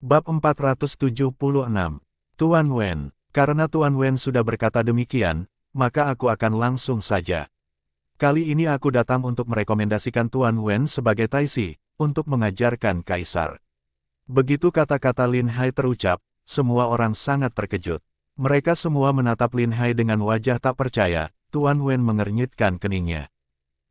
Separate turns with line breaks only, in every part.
Bab 476. Tuan Wen. Karena Tuan Wen sudah berkata demikian, maka aku akan langsung saja. Kali ini aku datang untuk merekomendasikan Tuan Wen sebagai Taisi, untuk mengajarkan Kaisar. Begitu kata-kata Lin Hai terucap, semua orang sangat terkejut. Mereka semua menatap Lin Hai dengan wajah tak percaya. Tuan Wen mengernyitkan keningnya.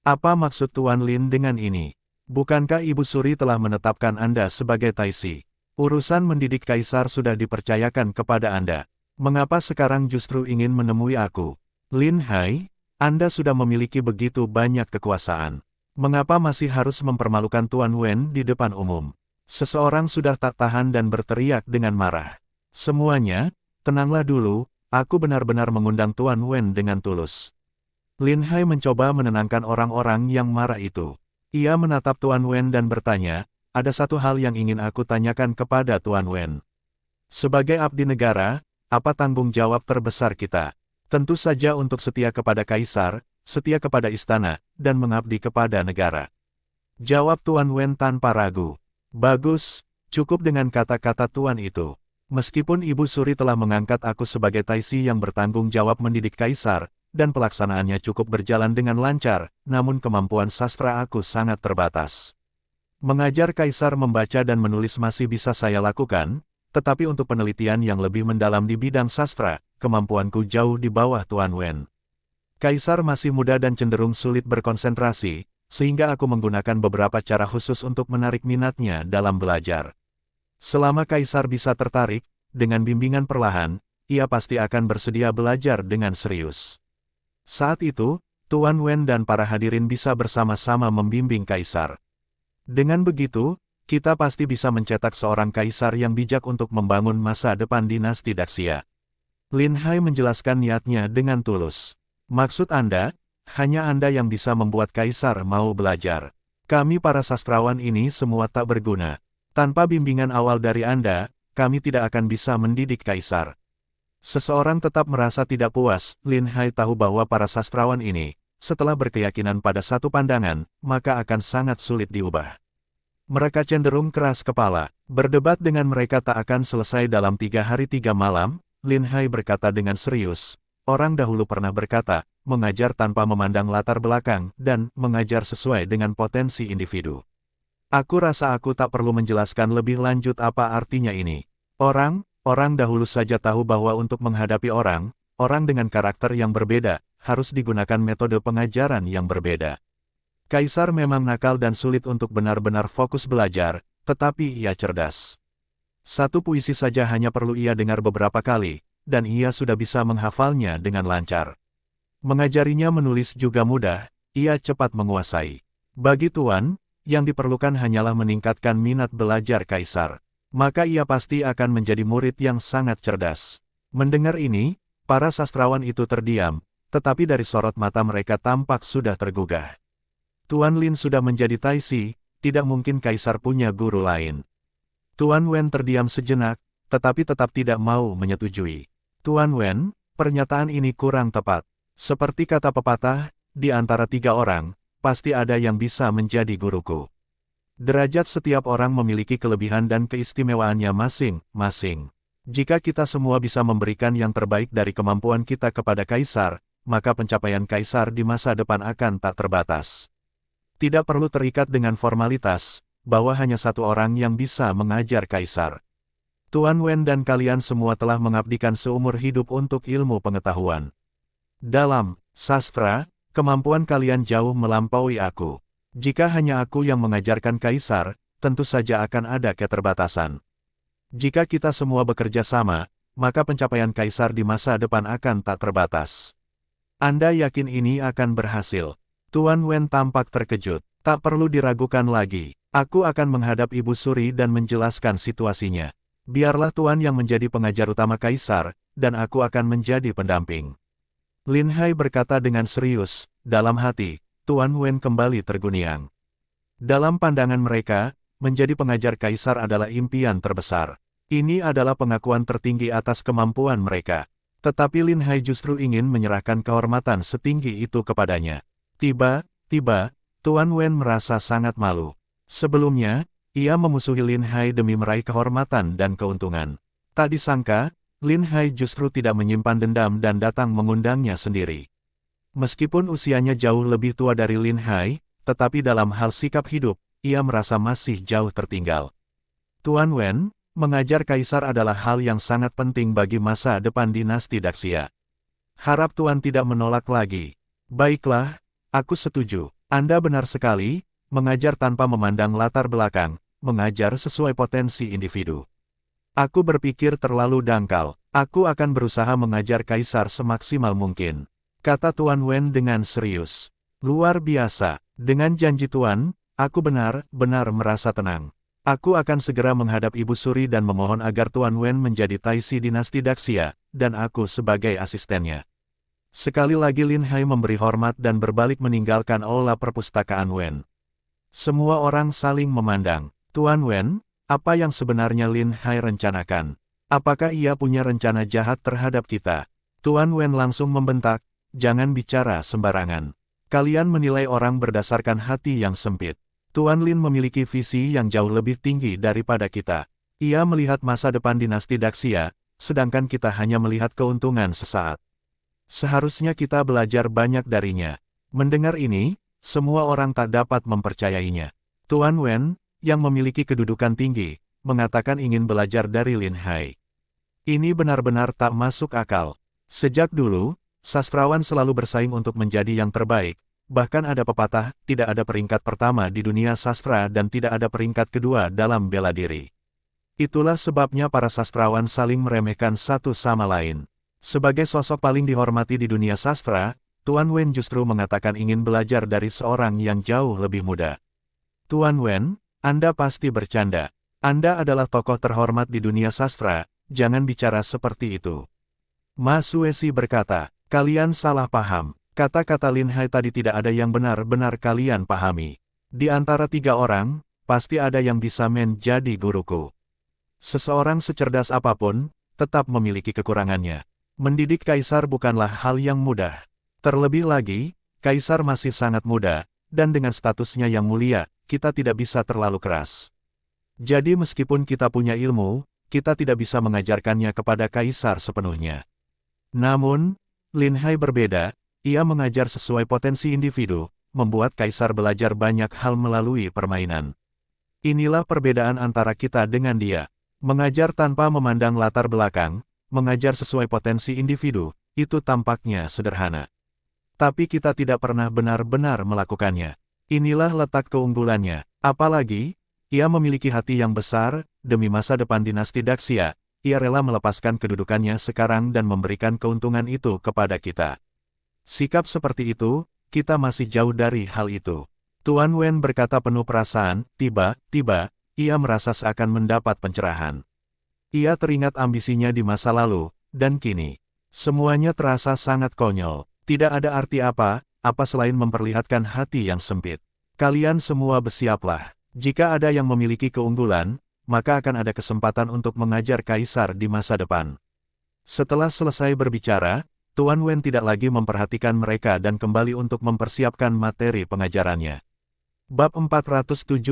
Apa maksud Tuan Lin dengan ini? Bukankah Ibu Suri telah menetapkan Anda sebagai Taisi? Urusan mendidik Kaisar sudah dipercayakan kepada Anda. Mengapa sekarang justru ingin menemui aku? Lin Hai, Anda sudah memiliki begitu banyak kekuasaan. Mengapa masih harus mempermalukan Tuan Wen di depan umum? Seseorang sudah tak tahan dan berteriak dengan marah. Semuanya, tenanglah dulu, aku benar-benar mengundang Tuan Wen dengan tulus. Lin Hai mencoba menenangkan orang-orang yang marah itu. Ia menatap Tuan Wen dan bertanya, ada satu hal yang ingin aku tanyakan kepada Tuan Wen. Sebagai abdi negara, apa tanggung jawab terbesar kita? Tentu saja untuk setia kepada Kaisar, setia kepada istana, dan mengabdi kepada negara. Jawab Tuan Wen tanpa ragu. Bagus, cukup dengan kata-kata Tuan itu. Meskipun Ibu Suri telah mengangkat aku sebagai Taisi yang bertanggung jawab mendidik Kaisar, dan pelaksanaannya cukup berjalan dengan lancar, namun kemampuan sastra aku sangat terbatas. Mengajar Kaisar membaca dan menulis masih bisa saya lakukan, tetapi untuk penelitian yang lebih mendalam di bidang sastra, kemampuanku jauh di bawah Tuan Wen. Kaisar masih muda dan cenderung sulit berkonsentrasi, sehingga aku menggunakan beberapa cara khusus untuk menarik minatnya dalam belajar. Selama Kaisar bisa tertarik, dengan bimbingan perlahan, ia pasti akan bersedia belajar dengan serius. Saat itu, Tuan Wen dan para hadirin bisa bersama-sama membimbing Kaisar. Dengan begitu, kita pasti bisa mencetak seorang Kaisar yang bijak untuk membangun masa depan dinasti Daxia. Lin Hai menjelaskan niatnya dengan tulus. Maksud Anda, hanya Anda yang bisa membuat Kaisar mau belajar. Kami para sastrawan ini semua tak berguna. Tanpa bimbingan awal dari Anda, kami tidak akan bisa mendidik Kaisar. Seseorang tetap merasa tidak puas. Lin Hai tahu bahwa para sastrawan ini, setelah berkeyakinan pada satu pandangan, maka akan sangat sulit diubah. Mereka cenderung keras kepala. Berdebat dengan mereka tak akan selesai dalam 3 hari 3 malam, Lin Hai berkata dengan serius. Orang dahulu pernah berkata, mengajar tanpa memandang latar belakang, dan mengajar sesuai dengan potensi individu. Aku rasa aku tak perlu menjelaskan lebih lanjut apa artinya ini. Orang dahulu saja tahu bahwa untuk menghadapi orang dengan karakter yang berbeda, harus digunakan metode pengajaran yang berbeda. Kaisar memang nakal dan sulit untuk benar-benar fokus belajar, tetapi ia cerdas. Satu puisi saja hanya perlu ia dengar beberapa kali, dan ia sudah bisa menghafalnya dengan lancar. Mengajarinya menulis juga mudah, ia cepat menguasai. Bagi Tuan, yang diperlukan hanyalah meningkatkan minat belajar Kaisar. Maka ia pasti akan menjadi murid yang sangat cerdas. Mendengar ini, para sastrawan itu terdiam, tetapi dari sorot mata mereka tampak sudah tergugah. Tuan Lin sudah menjadi Taisi, tidak mungkin Kaisar punya guru lain. Tuan Wen terdiam sejenak, tetapi tetap tidak mau menyetujui. Tuan Wen, pernyataan ini kurang tepat. Seperti kata pepatah, di antara 3 orang, pasti ada yang bisa menjadi guruku. Derajat setiap orang memiliki kelebihan dan keistimewaannya masing-masing. Jika kita semua bisa memberikan yang terbaik dari kemampuan kita kepada Kaisar, maka pencapaian Kaisar di masa depan akan tak terbatas. Tidak perlu terikat dengan formalitas, bahwa hanya satu orang yang bisa mengajar Kaisar. Tuan Wen dan kalian semua telah mengabdikan seumur hidup untuk ilmu pengetahuan. Dalam sastra, kemampuan kalian jauh melampaui aku. Jika hanya aku yang mengajarkan Kaisar, tentu saja akan ada keterbatasan. Jika kita semua bekerja sama, maka pencapaian Kaisar di masa depan akan tak terbatas. Anda yakin ini akan berhasil? Tuan Wen tampak terkejut. Tak perlu diragukan lagi. Aku akan menghadap Ibu Suri dan menjelaskan situasinya. Biarlah Tuan yang menjadi pengajar utama Kaisar, dan aku akan menjadi pendamping. Lin Hai berkata dengan serius, dalam hati, Tuan Wen kembali terguniang. Dalam pandangan mereka, menjadi pengajar Kaisar adalah impian terbesar. Ini adalah pengakuan tertinggi atas kemampuan mereka. Tetapi Lin Hai justru ingin menyerahkan kehormatan setinggi itu kepadanya. Tiba-tiba, Tuan Wen merasa sangat malu. Sebelumnya, Ia memusuhi Lin Hai demi meraih kehormatan dan keuntungan. Tak disangka, Lin Hai justru tidak menyimpan dendam dan datang mengundangnya sendiri. Meskipun usianya jauh lebih tua dari Lin Hai, tetapi dalam hal sikap hidup, ia merasa masih jauh tertinggal. Tuan Wen, mengajar kaisar adalah hal yang sangat penting bagi masa depan dinasti Daxia. Harap Tuan tidak menolak lagi. Baiklah, aku setuju. Anda benar sekali, mengajar tanpa memandang latar belakang, mengajar sesuai potensi individu. Aku berpikir terlalu dangkal. Aku akan berusaha mengajar kaisar semaksimal mungkin, kata Tuan Wen dengan serius. Luar biasa. Dengan janji Tuan, aku benar-benar merasa tenang. Aku akan segera menghadap Ibu Suri dan memohon agar Tuan Wen menjadi taisi dinasti Daxia, dan aku sebagai asistennya. Sekali lagi Lin Hai memberi hormat dan berbalik meninggalkan aula perpustakaan Wen. Semua orang saling memandang. Tuan Wen, apa yang sebenarnya Lin Hai rencanakan? Apakah ia punya rencana jahat terhadap kita? Tuan Wen langsung membentak, jangan bicara sembarangan. Kalian menilai orang berdasarkan hati yang sempit. Tuan Lin memiliki visi yang jauh lebih tinggi daripada kita. Ia melihat masa depan dinasti Daxia, sedangkan kita hanya melihat keuntungan sesaat. Seharusnya kita belajar banyak darinya. Mendengar ini, semua orang tak dapat mempercayainya. Tuan Wen, yang memiliki kedudukan tinggi, mengatakan ingin belajar dari Lin Hai. Ini benar-benar tak masuk akal. Sejak dulu, sastrawan selalu bersaing untuk menjadi yang terbaik. Bahkan ada pepatah, tidak ada peringkat pertama di dunia sastra dan tidak ada peringkat kedua dalam bela diri. Itulah sebabnya para sastrawan saling meremehkan satu sama lain. Sebagai sosok paling dihormati di dunia sastra, Tuan Wen justru mengatakan ingin belajar dari seorang yang jauh lebih muda. Tuan Wen, Anda pasti bercanda. Anda adalah tokoh terhormat di dunia sastra, jangan bicara seperti itu. Ma Suesi berkata, kalian salah paham. Kata-kata Lin Hai tadi tidak ada yang benar-benar kalian pahami. Di antara 3 orang, pasti ada yang bisa menjadi guruku. Seseorang secerdas apapun, tetap memiliki kekurangannya. Mendidik kaisar bukanlah hal yang mudah. Terlebih lagi, kaisar masih sangat muda, dan dengan statusnya yang mulia, kita tidak bisa terlalu keras. Jadi meskipun kita punya ilmu, kita tidak bisa mengajarkannya kepada kaisar sepenuhnya. Namun, Lin Hai berbeda, ia mengajar sesuai potensi individu, membuat kaisar belajar banyak hal melalui permainan. Inilah perbedaan antara kita dengan dia. Mengajar tanpa memandang latar belakang, mengajar sesuai potensi individu, itu tampaknya sederhana. Tapi kita tidak pernah benar-benar melakukannya. Inilah letak keunggulannya. Apalagi, ia memiliki hati yang besar, demi masa depan dinasti Daxia, ia rela melepaskan kedudukannya sekarang dan memberikan keuntungan itu kepada kita. Sikap seperti itu, kita masih jauh dari hal itu. Tuan Wen berkata penuh perasaan, tiba-tiba, ia merasa seakan mendapat pencerahan. Ia teringat ambisinya di masa lalu, dan kini, semuanya terasa sangat konyol. Tidak ada arti apa selain memperlihatkan hati yang sempit. Kalian semua bersiaplah. Jika ada yang memiliki keunggulan, maka akan ada kesempatan untuk mengajar kaisar di masa depan. Setelah selesai berbicara, Tuan Wen tidak lagi memperhatikan mereka dan kembali untuk mempersiapkan materi pengajarannya. Bab 477.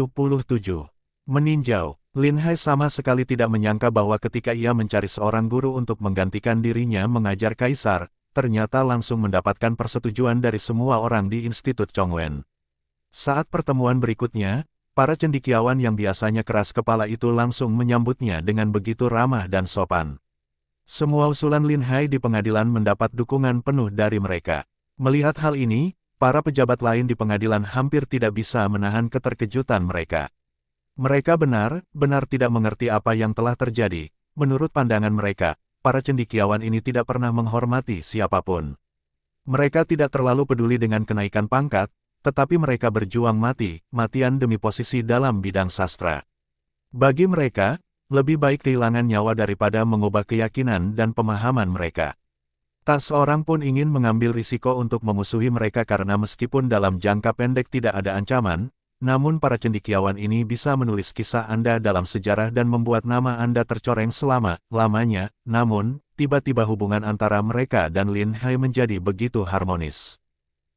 Meninjau. Lin Hai sama sekali tidak menyangka bahwa ketika ia mencari seorang guru untuk menggantikan dirinya mengajar kaisar, ternyata langsung mendapatkan persetujuan dari semua orang di Institut Chongwen. Saat pertemuan berikutnya, para cendekiawan yang biasanya keras kepala itu langsung menyambutnya dengan begitu ramah dan sopan. Semua usulan Lin Hai di pengadilan mendapat dukungan penuh dari mereka. Melihat hal ini, para pejabat lain di pengadilan hampir tidak bisa menahan keterkejutan mereka. Mereka benar-benar tidak mengerti apa yang telah terjadi. Menurut pandangan mereka, para cendekiawan ini tidak pernah menghormati siapapun. Mereka tidak terlalu peduli dengan kenaikan pangkat, tetapi mereka berjuang mati-matian demi posisi dalam bidang sastra. Bagi mereka, lebih baik kehilangan nyawa daripada mengubah keyakinan dan pemahaman mereka. Tak seorang pun ingin mengambil risiko untuk memusuhi mereka karena meskipun dalam jangka pendek tidak ada ancaman, namun para cendekiawan ini bisa menulis kisah Anda dalam sejarah dan membuat nama Anda tercoreng selama-lamanya. Namun, tiba-tiba hubungan antara mereka dan Lin Hai menjadi begitu harmonis.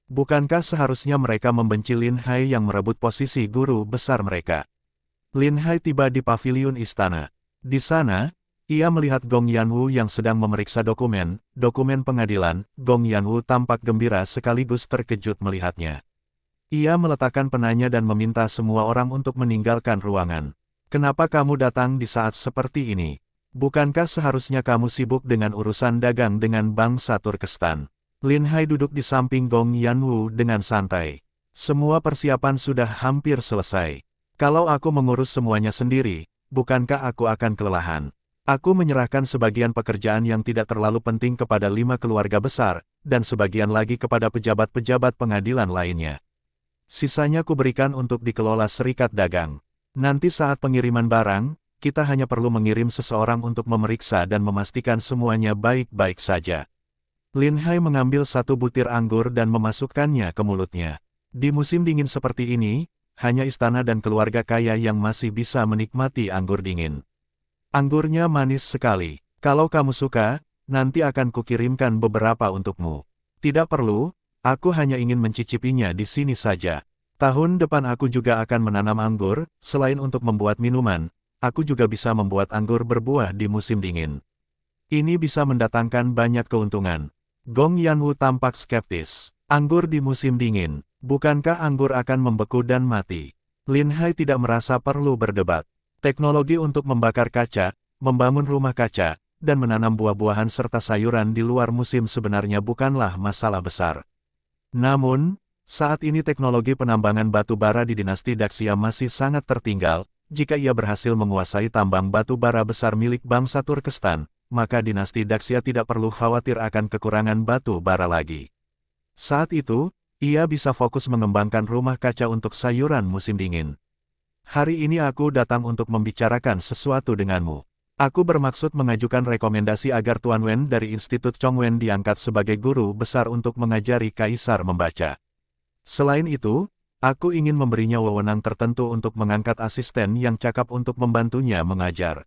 Bukankah seharusnya mereka membenci Lin Hai yang merebut posisi guru besar mereka? Lin Hai tiba di paviliun istana. Di sana, ia melihat Gong Yanwu yang sedang memeriksa dokumen pengadilan. Gong Yanwu tampak gembira sekaligus terkejut melihatnya. Ia meletakkan penanya dan meminta semua orang untuk meninggalkan ruangan. Kenapa kamu datang di saat seperti ini? Bukankah seharusnya kamu sibuk dengan urusan dagang dengan bangsa Turkestan? Lin Hai duduk di samping Gong Yanwu dengan santai. Semua persiapan sudah hampir selesai. Kalau aku mengurus semuanya sendiri, bukankah aku akan kelelahan? Aku menyerahkan sebagian pekerjaan yang tidak terlalu penting kepada 5 keluarga besar, dan sebagian lagi kepada pejabat-pejabat pengadilan lainnya. Sisanya kuberikan untuk dikelola serikat dagang. Nanti saat pengiriman barang, kita hanya perlu mengirim seseorang untuk memeriksa dan memastikan semuanya baik-baik saja. Lin Hai mengambil satu butir anggur dan memasukkannya ke mulutnya. Di musim dingin seperti ini, hanya istana dan keluarga kaya yang masih bisa menikmati anggur dingin. Anggurnya manis sekali. Kalau kamu suka, nanti akan kukirimkan beberapa untukmu. Tidak perlu, aku hanya ingin mencicipinya di sini saja. Tahun depan aku juga akan menanam anggur, selain untuk membuat minuman, aku juga bisa membuat anggur berbuah di musim dingin. Ini bisa mendatangkan banyak keuntungan. Gong Yanwu tampak skeptis. Anggur di musim dingin, bukankah anggur akan membeku dan mati? Lin Hai tidak merasa perlu berdebat. Teknologi untuk membakar kaca, membangun rumah kaca, dan menanam buah-buahan serta sayuran di luar musim sebenarnya bukanlah masalah besar. Namun, saat ini teknologi penambangan batu bara di dinasti Daxia masih sangat tertinggal. Jika ia berhasil menguasai tambang batu bara besar milik bangsa Turkestan, maka dinasti Daxia tidak perlu khawatir akan kekurangan batu bara lagi. Saat itu, ia bisa fokus mengembangkan rumah kaca untuk sayuran musim dingin. Hari ini aku datang untuk membicarakan sesuatu denganmu. Aku bermaksud mengajukan rekomendasi agar Tuan Wen dari Institut Chongwen diangkat sebagai guru besar untuk mengajari Kaisar membaca. Selain itu, aku ingin memberinya wewenang tertentu untuk mengangkat asisten yang cakap untuk membantunya mengajar.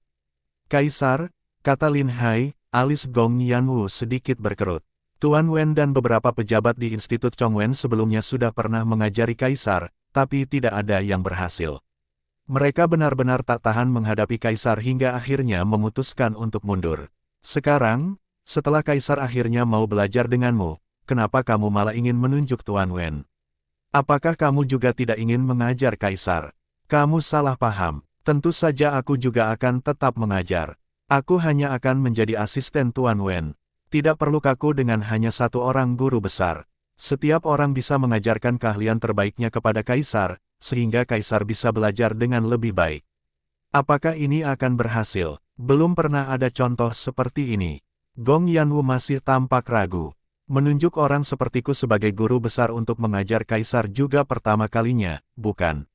Kaisar, kata Lin Hai, alis Gong Yanwu sedikit berkerut. Tuan Wen dan beberapa pejabat di Institut Chongwen sebelumnya sudah pernah mengajari Kaisar, tapi tidak ada yang berhasil. Mereka benar-benar tak tahan menghadapi Kaisar hingga akhirnya memutuskan untuk mundur. Sekarang, setelah Kaisar akhirnya mau belajar denganmu, kenapa kamu malah ingin menunjuk Tuan Wen? Apakah kamu juga tidak ingin mengajar Kaisar? Kamu salah paham. Tentu saja aku juga akan tetap mengajar. Aku hanya akan menjadi asisten Tuan Wen. Tidak perlu kaku dengan hanya satu orang guru besar. Setiap orang bisa mengajarkan keahlian terbaiknya kepada Kaisar, sehingga Kaisar bisa belajar dengan lebih baik. Apakah ini akan berhasil? Belum pernah ada contoh seperti ini. Gong Yanwu masih tampak ragu. Menunjuk orang sepertiku sebagai guru besar untuk mengajar Kaisar juga pertama kalinya, bukan?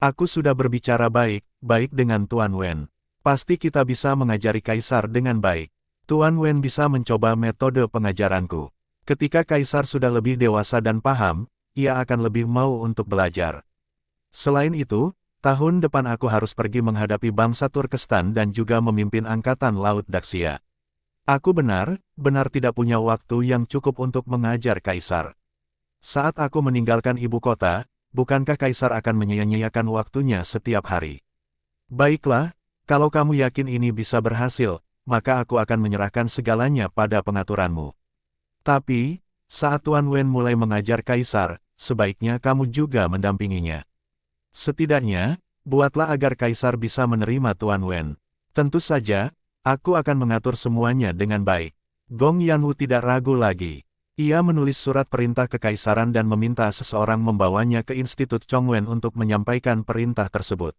Aku sudah berbicara baik-baik dengan Tuan Wen. Pasti kita bisa mengajari Kaisar dengan baik. Tuan Wen bisa mencoba metode pengajaranku. Ketika Kaisar sudah lebih dewasa dan paham, ia akan lebih mau untuk belajar. Selain itu, tahun depan aku harus pergi menghadapi bangsa Turkestan dan juga memimpin Angkatan Laut Daxia. Aku benar-benar tidak punya waktu yang cukup untuk mengajar Kaisar. Saat aku meninggalkan ibu kota, bukankah Kaisar akan menyia-nyiakan waktunya setiap hari? Baiklah, kalau kamu yakin ini bisa berhasil, maka aku akan menyerahkan segalanya pada pengaturanmu. Tapi, saat Tuan Wen mulai mengajar Kaisar, sebaiknya kamu juga mendampinginya. Setidaknya, buatlah agar Kaisar bisa menerima Tuan Wen. Tentu saja, aku akan mengatur semuanya dengan baik. Gong Yanwu tidak ragu lagi. Ia menulis surat perintah kekaisaran dan meminta seseorang membawanya ke Institut Chongwen untuk menyampaikan perintah tersebut.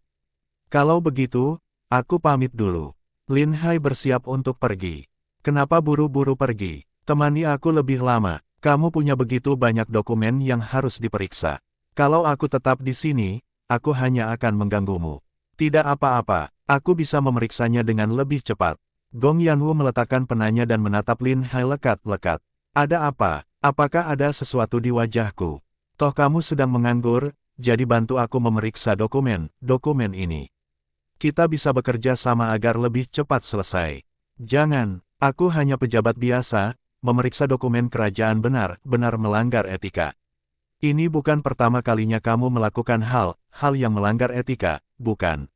Kalau begitu, aku pamit dulu. Lin Hai bersiap untuk pergi. Kenapa buru-buru pergi? Temani aku lebih lama. Kamu punya begitu banyak dokumen yang harus diperiksa. Kalau aku tetap di sini, aku hanya akan mengganggumu. Tidak apa-apa, aku bisa memeriksanya dengan lebih cepat. Gong Yanwu meletakkan penanya dan menatap Lin Hai lekat-lekat. Ada apa? Apakah ada sesuatu di wajahku? Toh kamu sedang menganggur, jadi bantu aku memeriksa dokumen ini. Kita bisa bekerja sama agar lebih cepat selesai. Jangan, aku hanya pejabat biasa, memeriksa dokumen kerajaan benar-benar melanggar etika. Ini bukan pertama kalinya kamu melakukan hal yang melanggar etika, bukan?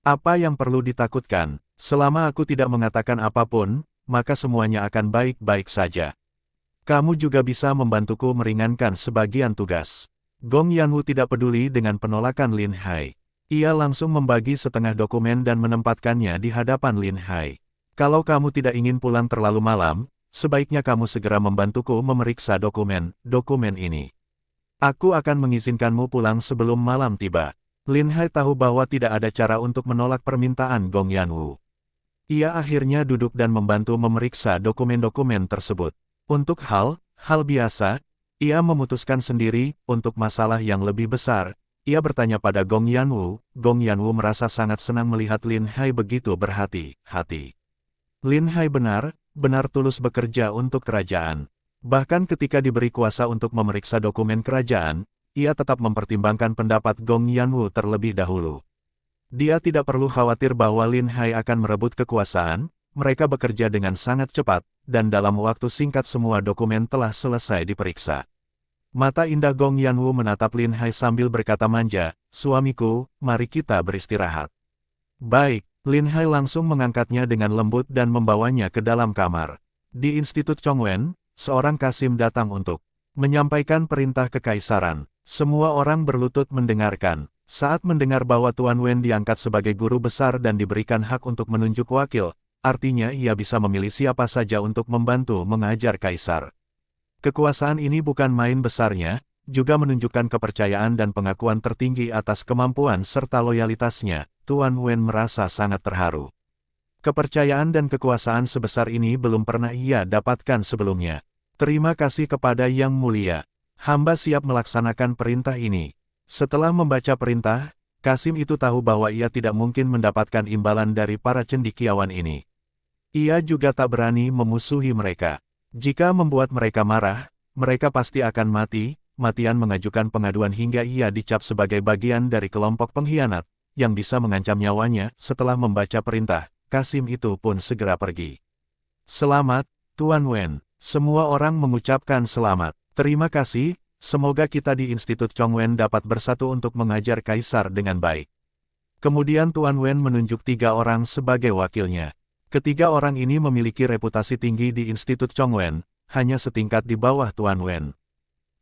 Apa yang perlu ditakutkan? Selama aku tidak mengatakan apapun, maka semuanya akan baik-baik saja. Kamu juga bisa membantuku meringankan sebagian tugas. Gong Yanwu tidak peduli dengan penolakan Lin Hai. Ia langsung membagi setengah dokumen dan menempatkannya di hadapan Lin Hai. Kalau kamu tidak ingin pulang terlalu malam, sebaiknya kamu segera membantuku memeriksa dokumen ini. Aku akan mengizinkanmu pulang sebelum malam tiba. Lin Hai tahu bahwa tidak ada cara untuk menolak permintaan Gong Yanwu. Ia akhirnya duduk dan membantu memeriksa dokumen-dokumen tersebut. Untuk hal biasa, ia memutuskan sendiri. Untuk masalah yang lebih besar, ia bertanya pada Gong Yanwu. Gong Yanwu merasa sangat senang melihat Lin Hai begitu berhati-hati. Lin Hai benar tulus bekerja untuk kerajaan. Bahkan ketika diberi kuasa untuk memeriksa dokumen kerajaan, ia tetap mempertimbangkan pendapat Gong Yanwu terlebih dahulu. Dia tidak perlu khawatir bahwa Lin Hai akan merebut kekuasaan. Mereka bekerja dengan sangat cepat, dan dalam waktu singkat semua dokumen telah selesai diperiksa. Mata indah Gong Yanwu menatap Lin Hai sambil berkata manja, "Suamiku, mari kita beristirahat." Baik, Lin Hai langsung mengangkatnya dengan lembut dan membawanya ke dalam kamar. Di Institut Chongwen, seorang kasim datang untuk menyampaikan perintah kekaisaran. Semua orang berlutut mendengarkan. Saat mendengar bahwa Tuan Wen diangkat sebagai guru besar dan diberikan hak untuk menunjuk wakil, artinya ia bisa memilih siapa saja untuk membantu mengajar kaisar. Kekuasaan ini bukan main besarnya, juga menunjukkan kepercayaan dan pengakuan tertinggi atas kemampuan serta loyalitasnya. Tuan Wen merasa sangat terharu. Kepercayaan dan kekuasaan sebesar ini belum pernah ia dapatkan sebelumnya. Terima kasih kepada Yang Mulia. Hamba siap melaksanakan perintah ini. Setelah membaca perintah, Kasim itu tahu bahwa ia tidak mungkin mendapatkan imbalan dari para cendekiawan ini. Ia juga tak berani memusuhi mereka. Jika membuat mereka marah, mereka pasti akan mati-matian mengajukan pengaduan hingga ia dicap sebagai bagian dari kelompok pengkhianat, yang bisa mengancam nyawanya. Setelah membaca perintah, Kasim itu pun segera pergi. Selamat, Tuan Wen. Semua orang mengucapkan selamat. Terima kasih, semoga kita di Institut Chongwen dapat bersatu untuk mengajar kaisar dengan baik. Kemudian Tuan Wen menunjuk 3 orang sebagai wakilnya. Ketiga orang ini memiliki reputasi tinggi di Institut Chongwen, hanya setingkat di bawah Tuan Wen.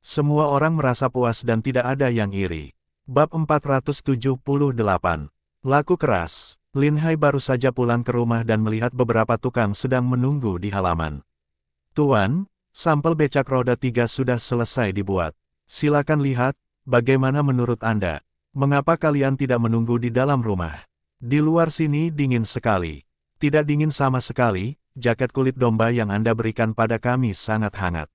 Semua orang merasa puas dan tidak ada yang iri. Bab 478. Laku keras. Lin Hai baru saja pulang ke rumah dan melihat beberapa tukang sedang menunggu di halaman. "Tuan, sampel becak roda 3 sudah selesai dibuat. Silakan lihat, bagaimana menurut Anda? Mengapa kalian tidak menunggu di dalam rumah? Di luar sini dingin sekali." "Tidak dingin sama sekali, jaket kulit domba yang Anda berikan pada kami sangat hangat,"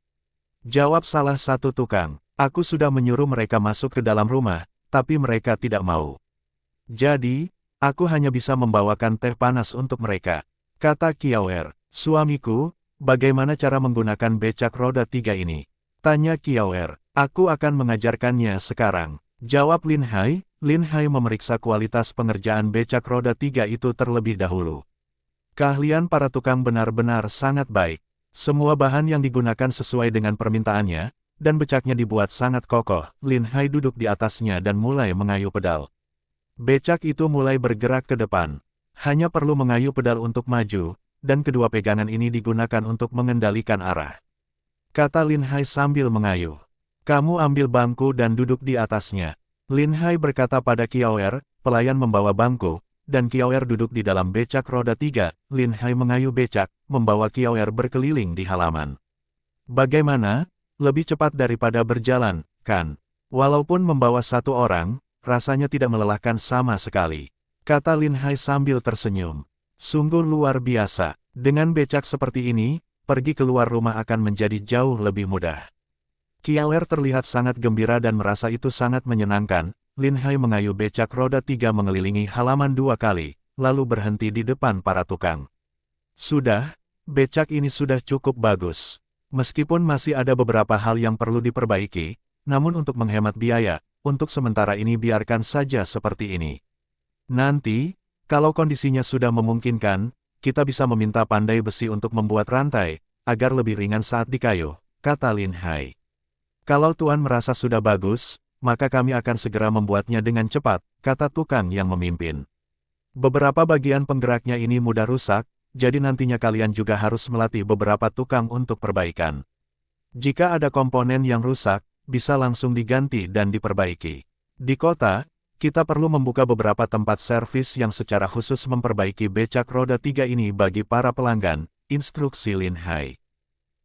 jawab salah satu tukang. "Aku sudah menyuruh mereka masuk ke dalam rumah, tapi mereka tidak mau. Jadi, aku hanya bisa membawakan teh panas untuk mereka," kata Kiawer. "Suamiku, bagaimana cara menggunakan becak roda 3 ini?" tanya Kiawer. "Aku akan mengajarkannya sekarang," jawab Lin Hai. Lin Hai memeriksa kualitas pengerjaan becak roda 3 itu terlebih dahulu. Keahlian para tukang benar-benar sangat baik. Semua bahan yang digunakan sesuai dengan permintaannya, dan becaknya dibuat sangat kokoh. Lin Hai duduk di atasnya dan mulai mengayuh pedal. Becak itu mulai bergerak ke depan. Hanya perlu mengayuh pedal untuk maju, dan kedua pegangan ini digunakan untuk mengendalikan arah. Kata Lin Hai sambil mengayuh. "Kamu ambil bangku dan duduk di atasnya." Lin Hai berkata pada Kiawer. Pelayan membawa bangku, dan Kiawer duduk di dalam becak roda 3, Lin Hai mengayuh becak, membawa Kiawer berkeliling di halaman. "Bagaimana? Lebih cepat daripada berjalan, kan? Walaupun membawa 1 orang, rasanya tidak melelahkan sama sekali," kata Lin Hai sambil tersenyum. "Sungguh luar biasa. Dengan becak seperti ini, pergi keluar rumah akan menjadi jauh lebih mudah." Kiawer terlihat sangat gembira dan merasa itu sangat menyenangkan. Lin Hai mengayuh becak roda 3 mengelilingi halaman 2 kali, lalu berhenti di depan para tukang. "Sudah, becak ini sudah cukup bagus. Meskipun masih ada beberapa hal yang perlu diperbaiki, namun untuk menghemat biaya, untuk sementara ini biarkan saja seperti ini. Nanti, kalau kondisinya sudah memungkinkan, kita bisa meminta pandai besi untuk membuat rantai, agar lebih ringan saat dikayuh," kata Lin Hai. "Kalau Tuan merasa sudah bagus, maka kami akan segera membuatnya dengan cepat," kata tukang yang memimpin. Beberapa bagian penggeraknya ini mudah rusak, jadi nantinya kalian juga harus melatih beberapa tukang untuk perbaikan. Jika ada komponen yang rusak, bisa langsung diganti dan diperbaiki. Di kota, kita perlu membuka beberapa tempat servis yang secara khusus memperbaiki becak roda 3 ini bagi para pelanggan, instruksi Lin Hai.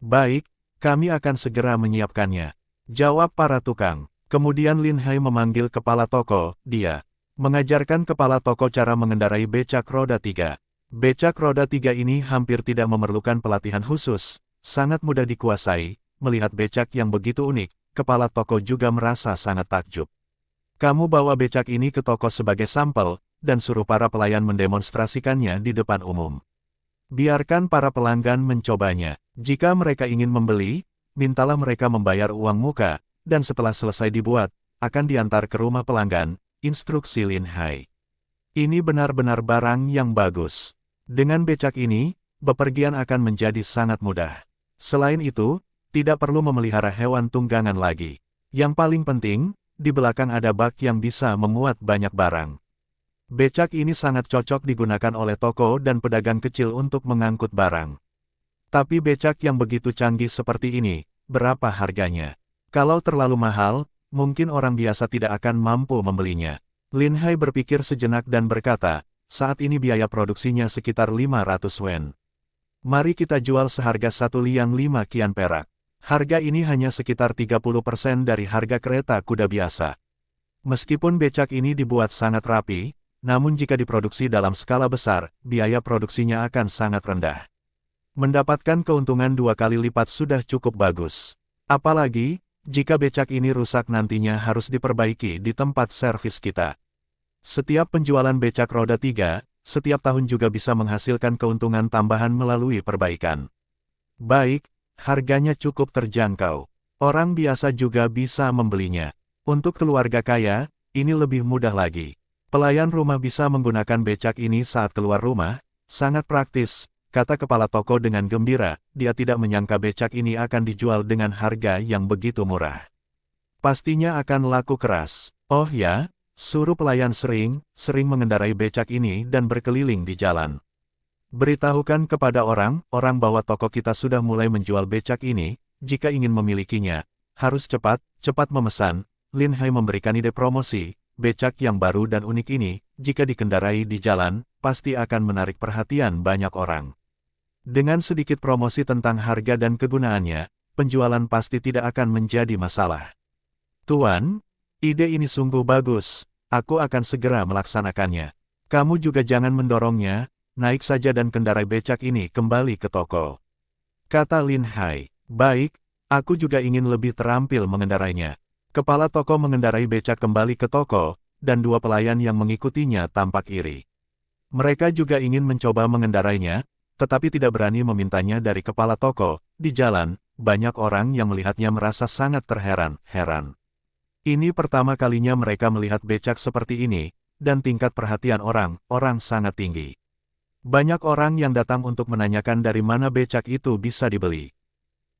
Baik, kami akan segera menyiapkannya, jawab para tukang. Kemudian Lin Hai memanggil kepala toko, dia mengajarkan kepala toko cara mengendarai becak roda 3. Becak roda 3 ini hampir tidak memerlukan pelatihan khusus, sangat mudah dikuasai. Melihat becak yang begitu unik, kepala toko juga merasa sangat takjub. Kamu bawa becak ini ke toko sebagai sampel, dan suruh para pelayan mendemonstrasikannya di depan umum. Biarkan para pelanggan mencobanya. Jika mereka ingin membeli, mintalah mereka membayar uang muka, dan setelah selesai dibuat, akan diantar ke rumah pelanggan, instruksi Lin Hai. Ini benar-benar barang yang bagus. Dengan becak ini, bepergian akan menjadi sangat mudah. Selain itu, tidak perlu memelihara hewan tunggangan lagi. Yang paling penting, di belakang ada bak yang bisa memuat banyak barang. Becak ini sangat cocok digunakan oleh toko dan pedagang kecil untuk mengangkut barang. Tapi becak yang begitu canggih seperti ini, berapa harganya? Kalau terlalu mahal, mungkin orang biasa tidak akan mampu membelinya. Lin Hai berpikir sejenak dan berkata, saat ini biaya produksinya sekitar 500 wen. Mari kita jual seharga 1 liang 5 kian perak. Harga ini hanya sekitar 30% dari harga kereta kuda biasa. Meskipun becak ini dibuat sangat rapi, namun jika diproduksi dalam skala besar, biaya produksinya akan sangat rendah. Mendapatkan keuntungan 2 kali lipat sudah cukup bagus. Apalagi, jika becak ini rusak nantinya harus diperbaiki di tempat servis kita. Setiap penjualan becak roda 3, setiap tahun juga bisa menghasilkan keuntungan tambahan melalui perbaikan. Baik, harganya cukup terjangkau. Orang biasa juga bisa membelinya. Untuk keluarga kaya, ini lebih mudah lagi. Pelayan rumah bisa menggunakan becak ini saat keluar rumah, sangat praktis, kata kepala toko dengan gembira. Dia tidak menyangka becak ini akan dijual dengan harga yang begitu murah. Pastinya akan laku keras. Oh ya, suruh pelayan sering mengendarai becak ini dan berkeliling di jalan. Beritahukan kepada orang bahwa toko kita sudah mulai menjual becak ini, jika ingin memilikinya, harus cepat memesan. Lin Hai memberikan ide promosi, becak yang baru dan unik ini, jika dikendarai di jalan, pasti akan menarik perhatian banyak orang. Dengan sedikit promosi tentang harga dan kegunaannya, penjualan pasti tidak akan menjadi masalah. Tuan, ide ini sungguh bagus, aku akan segera melaksanakannya. Kamu juga jangan mendorongnya, naik saja dan kendarai becak ini kembali ke toko. Kata Lin Hai, baik, aku juga ingin lebih terampil mengendarainya. Kepala toko mengendarai becak kembali ke toko, dan 2 pelayan yang mengikutinya tampak iri. Mereka juga ingin mencoba mengendarainya, tetapi tidak berani memintanya dari kepala toko. Di jalan, banyak orang yang melihatnya merasa sangat terheran-heran. Ini pertama kalinya mereka melihat becak seperti ini, dan tingkat perhatian orang sangat tinggi. Banyak orang yang datang untuk menanyakan dari mana becak itu bisa dibeli.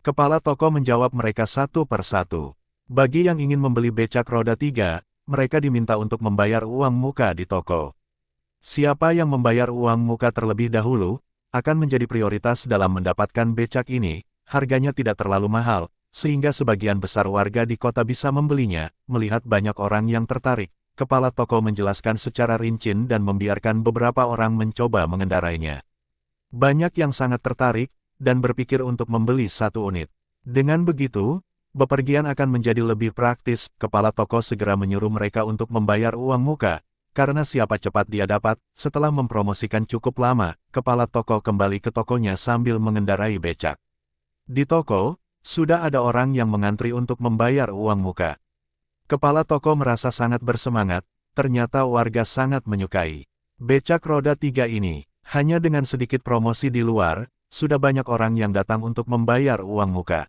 Kepala toko menjawab mereka satu persatu. Bagi yang ingin membeli becak roda 3, mereka diminta untuk membayar uang muka di toko. Siapa yang membayar uang muka terlebih dahulu, akan menjadi prioritas dalam mendapatkan becak ini. Harganya tidak terlalu mahal, sehingga sebagian besar warga di kota bisa membelinya. Melihat banyak orang yang tertarik, kepala toko menjelaskan secara rinci dan membiarkan beberapa orang mencoba mengendarainya. Banyak yang sangat tertarik, dan berpikir untuk membeli 1 unit. Dengan begitu, bepergian akan menjadi lebih praktis. Kepala toko segera menyuruh mereka untuk membayar uang muka, karena siapa cepat dia dapat. Setelah mempromosikan cukup lama, kepala toko kembali ke tokonya sambil mengendarai becak. Di toko, sudah ada orang yang mengantri untuk membayar uang muka. Kepala toko merasa sangat bersemangat, ternyata warga sangat menyukai becak roda 3 ini. Hanya dengan sedikit promosi di luar, sudah banyak orang yang datang untuk membayar uang muka.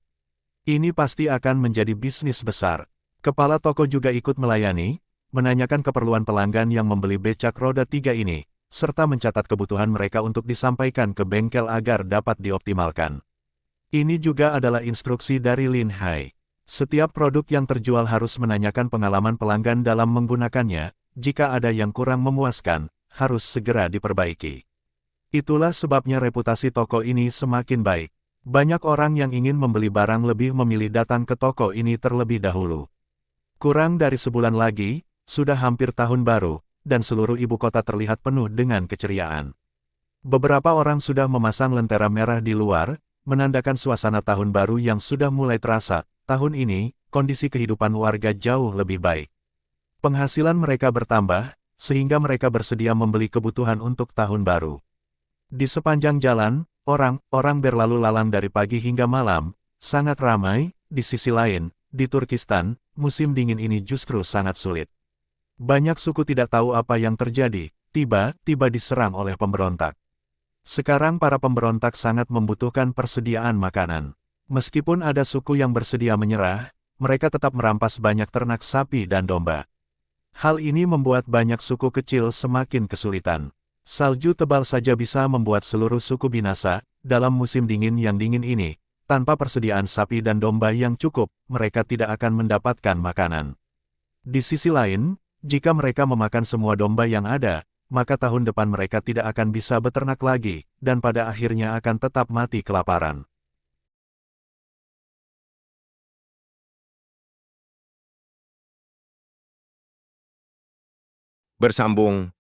Ini pasti akan menjadi bisnis besar. Kepala toko juga ikut melayani, menanyakan keperluan pelanggan yang membeli becak roda 3 ini, serta mencatat kebutuhan mereka untuk disampaikan ke bengkel agar dapat dioptimalkan. Ini juga adalah instruksi dari Lin Hai. Setiap produk yang terjual harus menanyakan pengalaman pelanggan dalam menggunakannya. Jika ada yang kurang memuaskan, harus segera diperbaiki. Itulah sebabnya reputasi toko ini semakin baik. Banyak orang yang ingin membeli barang lebih memilih datang ke toko ini terlebih dahulu. Kurang dari sebulan lagi, sudah hampir tahun baru, dan seluruh ibu kota terlihat penuh dengan keceriaan. Beberapa orang sudah memasang lentera merah di luar, menandakan suasana tahun baru yang sudah mulai terasa. Tahun ini, kondisi kehidupan warga jauh lebih baik. Penghasilan mereka bertambah, sehingga mereka bersedia membeli kebutuhan untuk tahun baru. Di sepanjang jalan, orang-orang berlalu lalang dari pagi hingga malam, sangat ramai. Di sisi lain, di Turkistan, musim dingin ini justru sangat sulit. Banyak suku tidak tahu apa yang terjadi, tiba-tiba diserang oleh pemberontak. Sekarang para pemberontak sangat membutuhkan persediaan makanan. Meskipun ada suku yang bersedia menyerah, mereka tetap merampas banyak ternak sapi dan domba. Hal ini membuat banyak suku kecil semakin kesulitan. Salju tebal saja bisa membuat seluruh suku binasa. Dalam musim dingin yang dingin ini, tanpa persediaan sapi dan domba yang cukup, mereka tidak akan mendapatkan makanan. Di sisi lain, jika mereka memakan semua domba yang ada, maka tahun depan mereka tidak akan bisa beternak lagi, dan pada akhirnya akan tetap mati kelaparan.
Bersambung